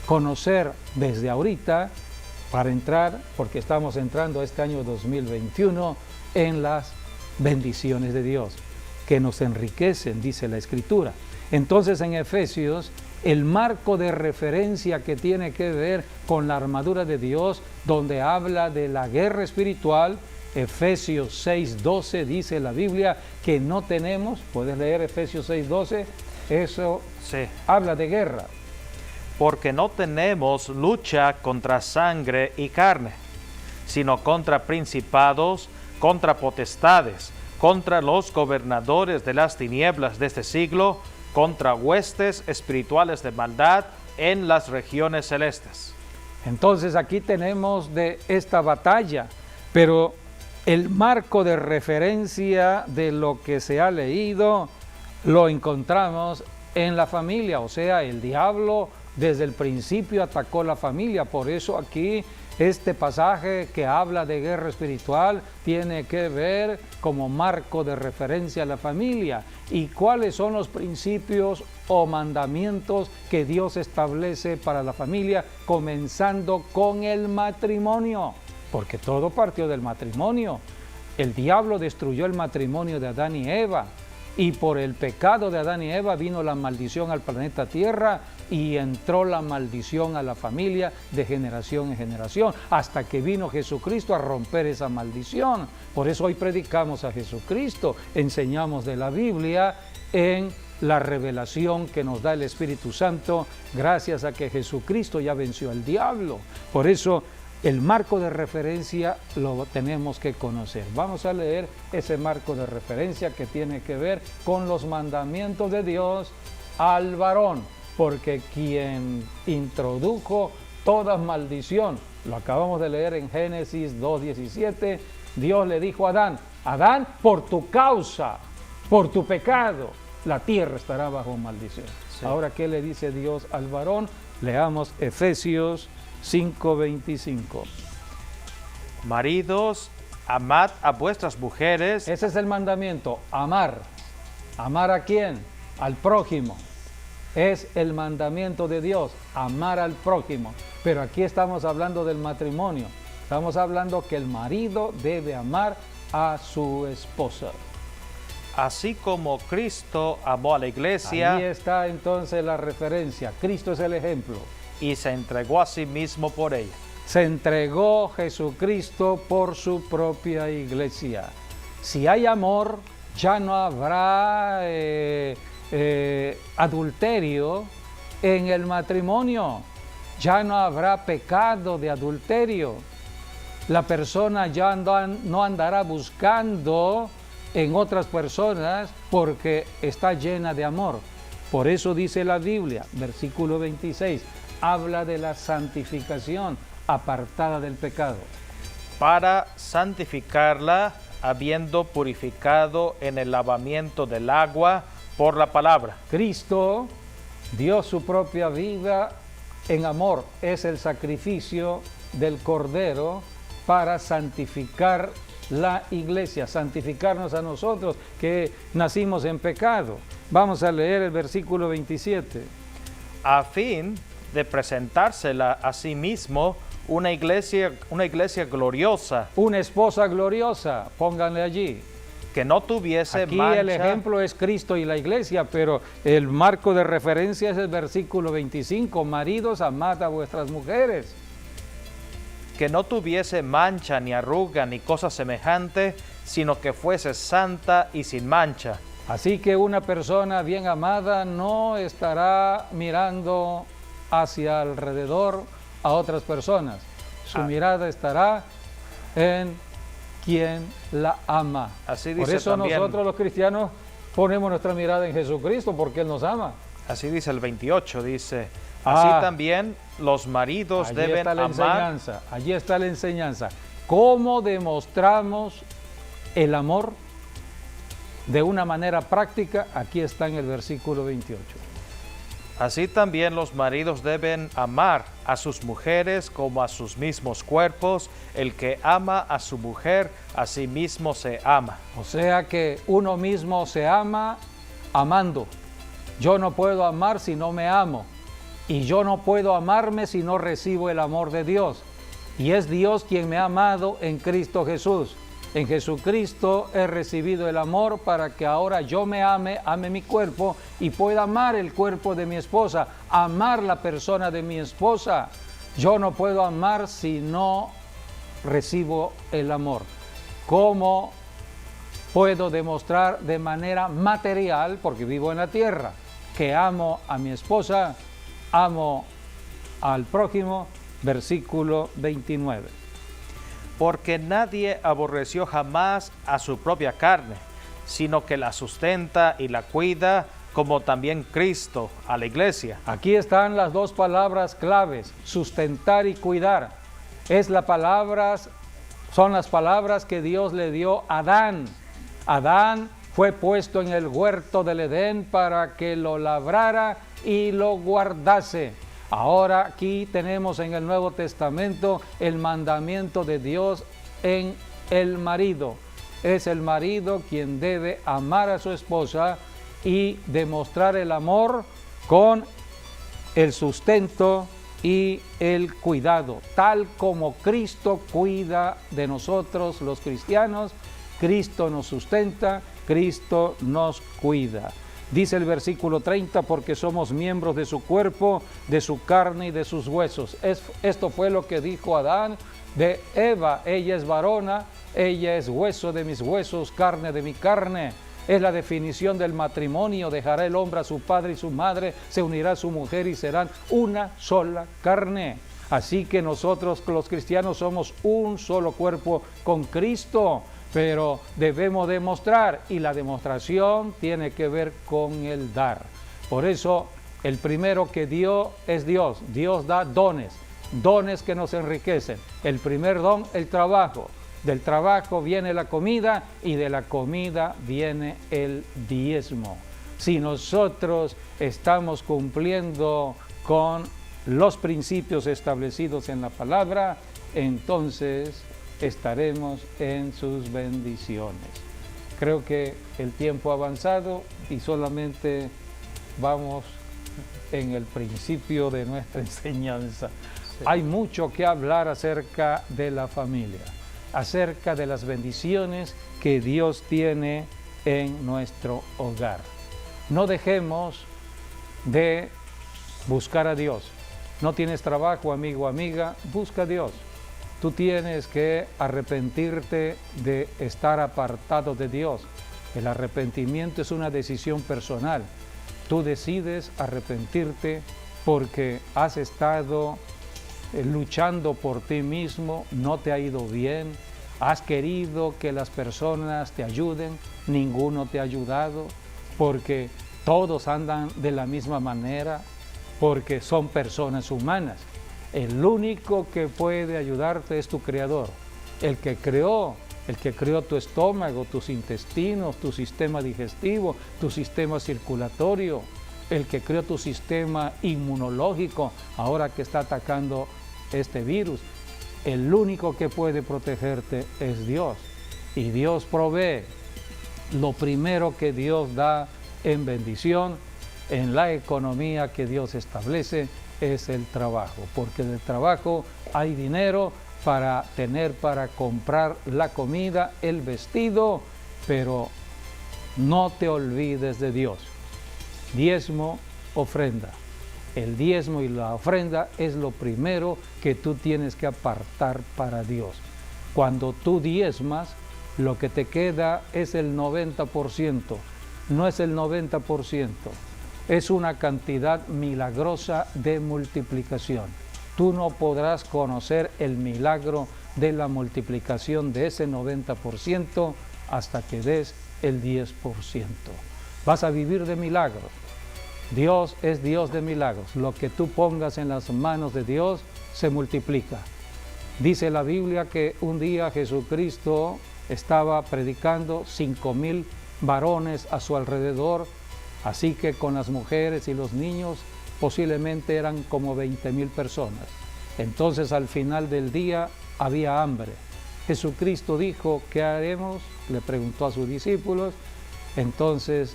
conocer desde ahorita para entrar, porque estamos entrando a este año 2021 en las bendiciones de Dios, que nos enriquecen, dice la Escritura. Entonces en Efesios, el marco de referencia que tiene que ver con la armadura de Dios, donde habla de la guerra espiritual, Efesios 6:12 dice la Biblia que no tenemos, puedes leer Efesios 6:12, eso habla de guerra. Porque no tenemos lucha contra sangre y carne, sino contra principados, contra potestades, contra los gobernadores de las tinieblas de este siglo, contra huestes espirituales de maldad en las regiones celestes. Entonces aquí tenemos de esta batalla, pero el marco de referencia de lo que se ha leído lo encontramos en la familia, o sea, el diablo desde el principio atacó la familia. Por eso aquí este pasaje que habla de guerra espiritual tiene que ver como marco de referencia a la familia. ¿Y cuáles son los principios o mandamientos que Dios establece para la familia? Comenzando con el matrimonio, porque todo partió del matrimonio. El diablo destruyó el matrimonio de Adán y Eva, y por el pecado de Adán y Eva vino la maldición al planeta Tierra y entró la maldición a la familia de generación en generación, hasta que vino Jesucristo a romper esa maldición. Por eso hoy predicamos a Jesucristo, enseñamos de la Biblia en la revelación que nos da el Espíritu Santo, gracias a que Jesucristo ya venció al diablo. Por eso el marco de referencia lo tenemos que conocer. Vamos a leer ese marco de referencia que tiene que ver con los mandamientos de Dios al varón, porque quien introdujo toda maldición, lo acabamos de leer en Génesis 2:17, Dios le dijo a Adán, Adán, por tu causa, por tu pecado, la tierra estará bajo maldición. Sí. Ahora, ¿qué le dice Dios al varón? Leamos Efesios 5:25. Maridos, amad a vuestras mujeres. Ese es el mandamiento, amar. ¿Amar a quién? Al prójimo. Es el mandamiento de Dios, amar al prójimo. Pero aquí estamos hablando del matrimonio. Estamos hablando que el marido debe amar a su esposa. Así como Cristo amó a la iglesia. Ahí está entonces la referencia. Cristo es el ejemplo. Y se entregó a sí mismo por ella. Se entregó Jesucristo por su propia iglesia. Si hay amor, ya no habrá adulterio en el matrimonio. Ya no habrá pecado de adulterio. La persona ya no andará buscando en otras personas porque está llena de amor. Por eso dice la Biblia, versículo 26, habla de la santificación apartada del pecado. Para santificarla, habiendo purificado en el lavamiento del agua por la palabra. Cristo dio su propia vida en amor. Es el sacrificio del Cordero para santificar la iglesia, santificarnos a nosotros que nacimos en pecado. Vamos a leer el versículo 27. A fin de presentársela a sí mismo una iglesia gloriosa. Una esposa gloriosa, pónganle allí. Que no tuviese Aquí mancha. el ejemplo es Cristo y la iglesia, pero el marco de referencia es el versículo 25. Maridos, amad a vuestras mujeres. Que no tuviese mancha, ni arruga, ni cosa semejante, sino que fuese santa y sin mancha. Así que una persona bien amada no estará mirando hacia alrededor a otras personas. Su mirada estará en quien la ama. Así Por dice eso también, nosotros los cristianos ponemos nuestra mirada en Jesucristo, porque Él nos ama. así dice el 28, dice, así también los maridos Allí deben está la amar. enseñanza, allí está la enseñanza. ¿Cómo demostramos el amor de una manera práctica? Aquí está en el versículo 28. Así también los maridos deben amar a sus mujeres como a sus mismos cuerpos. El que ama a su mujer, a sí mismo se ama. O sea que uno mismo se ama amando. Yo no puedo amar si no me amo. Y yo no puedo amarme si no recibo el amor de Dios. Y es Dios quien me ha amado en Cristo Jesús. En Jesucristo he recibido el amor para que ahora yo me ame mi cuerpo y pueda amar el cuerpo de mi esposa, amar la persona de mi esposa. Yo no puedo amar si no recibo el amor. ¿Cómo puedo demostrar de manera material, porque vivo en la tierra, que amo a mi esposa, amo al prójimo? Versículo 29. Porque nadie aborreció jamás a su propia carne, sino que la sustenta y la cuida, como también Cristo a la iglesia. Aquí están las dos palabras claves, sustentar y cuidar. Son las palabras que Dios le dio a Adán. Adán fue puesto en el huerto del Edén para que lo labrara y lo guardase. Ahora aquí tenemos en el Nuevo Testamento el mandamiento de Dios en el marido. Es el marido quien debe amar a su esposa y demostrar el amor con el sustento y el cuidado. Tal como Cristo cuida de nosotros los cristianos, Cristo nos sustenta, Cristo nos cuida. Dice el versículo 30, porque somos miembros de su cuerpo, de su carne y de sus huesos. Esto fue lo que dijo Adán de Eva. Ella es varona, ella es hueso de mis huesos, carne de mi carne. Es la definición del matrimonio. Dejará el hombre a su padre y su madre, se unirá a su mujer y serán una sola carne. Así que nosotros los cristianos somos un solo cuerpo con Cristo. Pero debemos demostrar, y la demostración tiene que ver con el dar. Por eso, el primero que dio es Dios. Dios da dones, dones que nos enriquecen. El primer don, el trabajo. Del trabajo viene la comida y de la comida viene el diezmo. Si nosotros estamos cumpliendo con los principios establecidos en la palabra, entonces estaremos en sus bendiciones. Creo que el tiempo ha avanzado y solamente vamos en el principio de nuestra enseñanza. Sí. Hay mucho que hablar acerca de la familia, acerca de las bendiciones que Dios tiene en nuestro hogar. No dejemos de buscar a Dios. No tienes trabajo, amigo o amiga, busca a Dios. Tú tienes que arrepentirte de estar apartado de Dios. El arrepentimiento es una decisión personal. Tú decides arrepentirte porque has estado luchando por ti mismo, no te ha ido bien, has querido que las personas te ayuden, ninguno te ha ayudado, porque todos andan de la misma manera porque son personas humanas. El único que puede ayudarte es tu Creador, el que creó tu estómago, tus intestinos, tu sistema digestivo, tu sistema circulatorio, el que creó tu sistema inmunológico, ahora que está atacando este virus. El único que puede protegerte es Dios. Y Dios provee. Lo primero que Dios da en bendición, en la economía que Dios establece, es el trabajo. Porque del trabajo hay dinero para comprar la comida, el vestido, pero no te olvides de Dios. Diezmo, ofrenda. El diezmo y la ofrenda es lo primero que tú tienes que apartar para Dios. Cuando tú diezmas, lo que te queda es el 90%, no es el 90%, es una cantidad milagrosa de multiplicación. Tú no podrás conocer el milagro de la multiplicación de ese 90% hasta que des el 10%. Vas a vivir de milagros. Dios es Dios de milagros. Lo que tú pongas en las manos de Dios se multiplica. Dice la Biblia que un día Jesucristo estaba predicando, 5,000 varones a su alrededor, así que con las mujeres y los niños posiblemente eran como 20,000 personas. Entonces al final del día había hambre. Jesucristo dijo, ¿qué haremos? Le preguntó a sus discípulos. Entonces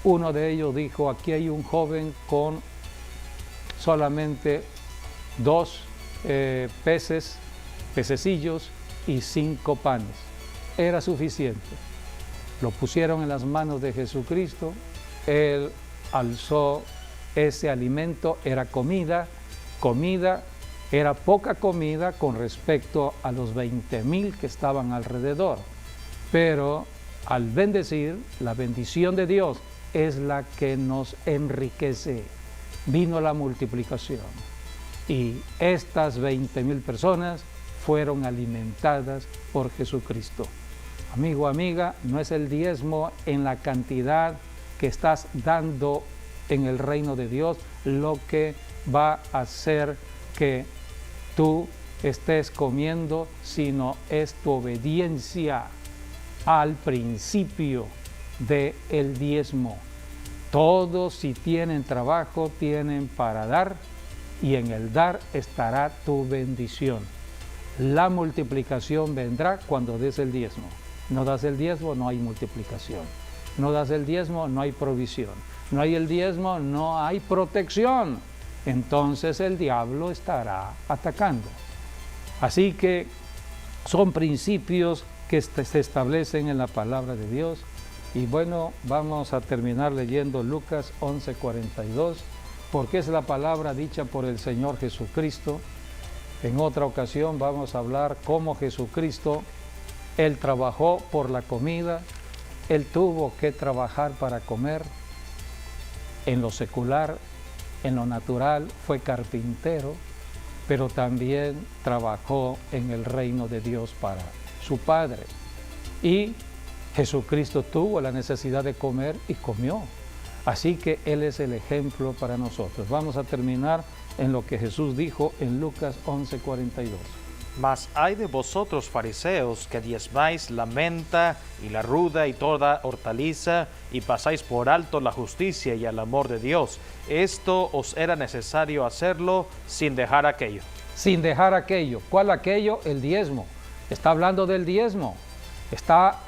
uno de ellos dijo, aquí hay un joven con solamente 2 pececillos y 5 panes. Era suficiente. Lo pusieron en las manos de Jesucristo. Él alzó ese alimento, era comida, era poca comida con respecto a los 20,000 que estaban alrededor. Pero al bendecir, la bendición de Dios es la que nos enriquece. Vino la multiplicación y estas 20,000 personas fueron alimentadas por Jesucristo. Amigo, amiga, no es el diezmo en la cantidad que estás dando en el reino de Dios lo que va a hacer que tú estés comiendo, sino es tu obediencia al principio del diezmo. Todos, si tienen trabajo, tienen para dar, y en el dar estará tu bendición. La multiplicación vendrá cuando des el diezmo. No das el diezmo, no hay multiplicación. No das el diezmo, no hay provisión. No hay el diezmo, no hay protección. Entonces el diablo estará atacando. Así que son principios que se establecen en la palabra de Dios. Y bueno, vamos a terminar leyendo Lucas 11:42, porque es la palabra dicha por el Señor Jesucristo. En otra ocasión vamos a hablar cómo Jesucristo, Él trabajó por la comida, Él tuvo que trabajar para comer. En lo secular, en lo natural, fue carpintero, pero también trabajó en el reino de Dios para su Padre. Y Jesucristo tuvo la necesidad de comer y comió. Así que Él es el ejemplo para nosotros. Vamos a terminar en lo que Jesús dijo en Lucas 11:42. Mas hay de vosotros, fariseos, que diezmáis la menta y la ruda y toda hortaliza, y pasáis por alto la justicia y el amor de Dios. Esto os era necesario hacerlo sin dejar aquello. Sin dejar aquello. ¿Cuál aquello? El diezmo. Está hablando del diezmo. Está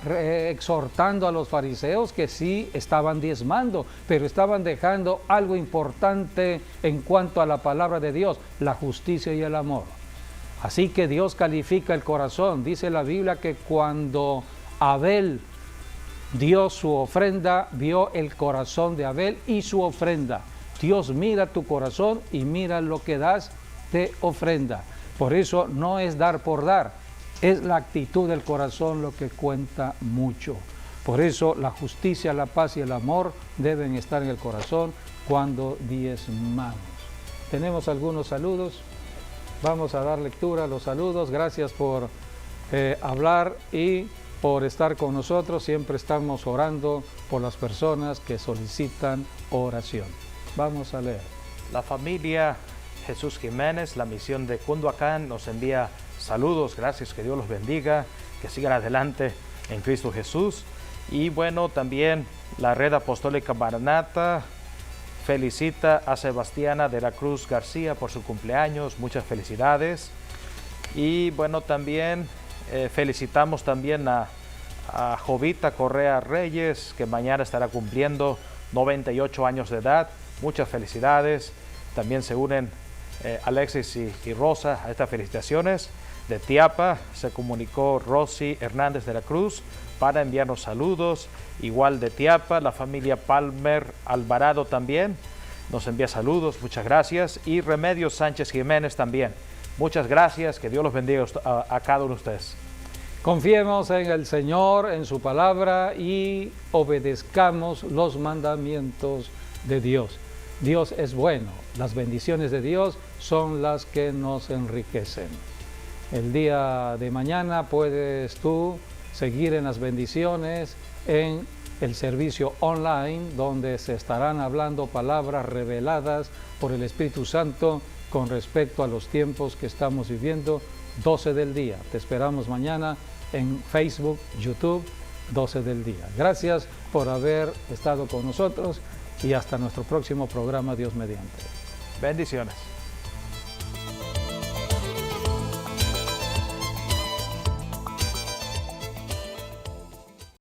exhortando a los fariseos que sí estaban diezmando, pero estaban dejando algo importante en cuanto a la palabra de Dios, la justicia y el amor. Así que Dios califica el corazón. Dice la Biblia que cuando Abel dio su ofrenda, vio el corazón de Abel y su ofrenda. Dios mira tu corazón y mira lo que das de ofrenda. Por eso no es dar por dar. Es la actitud del corazón lo que cuenta mucho. Por eso la justicia, la paz y el amor deben estar en el corazón cuando diezmamos. Tenemos algunos saludos. Vamos a dar lectura a los saludos. Gracias por hablar y por estar con nosotros. Siempre estamos orando por las personas que solicitan oración. Vamos a leer. La familia Jesús Jiménez, la misión de Cunduacán, nos envía saludos. Gracias, que Dios los bendiga, que sigan adelante en Cristo Jesús. Y bueno, también la Red Apostólica Maranata felicita a Sebastiana de la Cruz García por su cumpleaños. Muchas felicidades. Y bueno, también felicitamos también a Jovita Correa Reyes, que mañana estará cumpliendo 98 años de edad. Muchas felicidades. También se unen Alexis y Rosa a estas felicitaciones. De Tiapa se comunicó Rosy Hernández de la Cruz para enviarnos saludos. Igual de Tiapa, la familia Palmer Alvarado también nos envía saludos, muchas gracias. Y Remedios Sánchez Jiménez también. Muchas gracias, que Dios los bendiga a cada uno de ustedes. Confiemos en el Señor, en su palabra, y obedezcamos los mandamientos de Dios. Dios es bueno, las bendiciones de Dios son las que nos enriquecen. El día de mañana puedes tú seguir en las bendiciones en el servicio online, donde se estarán hablando palabras reveladas por el Espíritu Santo con respecto a los tiempos que estamos viviendo, 12 del día. Te esperamos mañana en Facebook, YouTube, 12 del día. Gracias por haber estado con nosotros y hasta nuestro próximo programa, Dios mediante. Bendiciones.